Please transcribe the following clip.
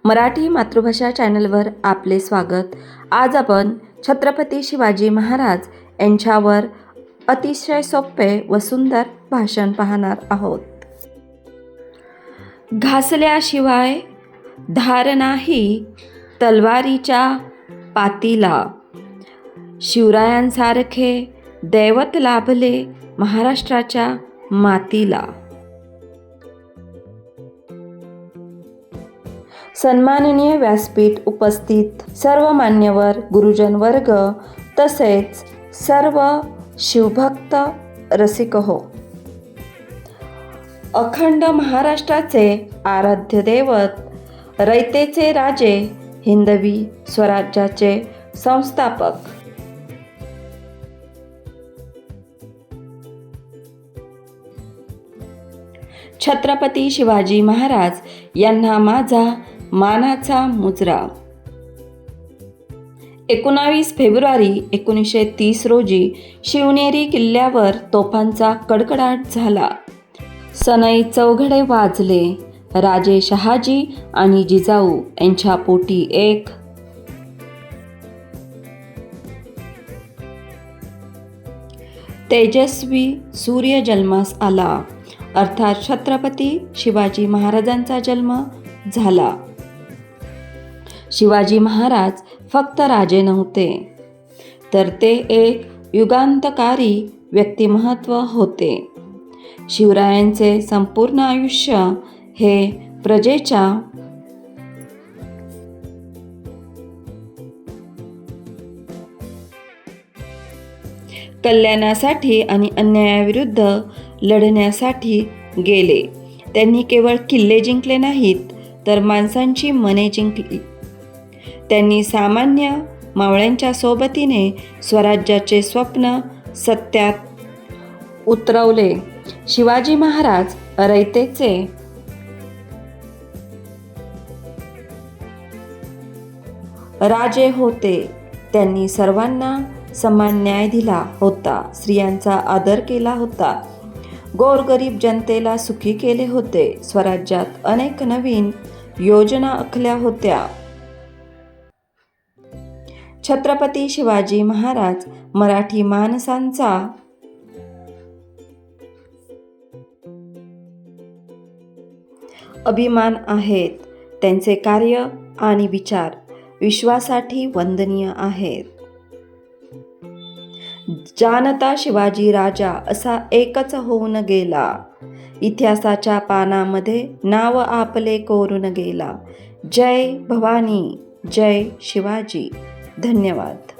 मराठी मातृभाषा चॅनलवर आपले स्वागत। आज आपण छत्रपती शिवाजी महाराज यांच्यावर अतिशय सोपे व सुंदर भाषण पाहणार आहोत। घासल्याशिवाय धार नाही तलवारीच्या पातीला, शिवरायांसारखे दैवत लाभले महाराष्ट्राच्या मातीला। सन्माननीय व्यासपीठ उपस्थित सर्व मान्यवर गुरुजन वर्ग तसेच सर्व शिवभक्त रसिक हो, अखंड महाराष्ट्राचे आराध्य दैवत, रयतेचे राजे, हिंदवी स्वराज्याचे संस्थापक छत्रपती शिवाजी महाराज यांना माझा मानाचा मुजरा। 19 फेब्रुवारी 1930 रोजी शिवनेरी किल्ल्यावर तोफांचा कडकडाट झाला। सनई चौघडे वाजले। राजे शहाजी आणि जिजाऊ यांच्या पोटी एक तेजस्वी सूर्य जन्मास आला, अर्थात छत्रपती शिवाजी महाराजांचा जन्म झाला। शिवाजी महाराज फक्त राजे नव्हते, तर ते एक युगांतकारी व्यक्तिमत्व होते। शिवरायांचे संपूर्ण आयुष्य हे प्रजेच्या कल्याणासाठी आणि अन्यायाविरुद्ध लढण्यासाठी गेले। त्यांनी केवळ किल्ले जिंकले नाहीत, तर माणसांची मने जिंकली। त्यांनी सामान्य मावळ्यांच्या सोबतीने स्वराज्याचे स्वप्न सत्यात उतरवले। शिवाजी महाराज रयतेचे राजे होते। त्यांनी सर्वांना समान न्याय दिला होता, स्त्रियांचा आदर केला होता, गोरगरीब जनतेला सुखी केले होते। स्वराज्यात अनेक नवीन योजना आखल्या होत्या। छत्रपती शिवाजी महाराज मराठी माणसांचा अभिमान आहेत। त्यांचे कार्य आणि विचार विश्वासाठी वंदनीय आहेत। जानता शिवाजी राजा असा एकच होऊन गेला, इतिहासाच्या पानामध्ये नाव आपले कोरून गेला। जय भवानी, जय शिवाजी। धन्यवाद।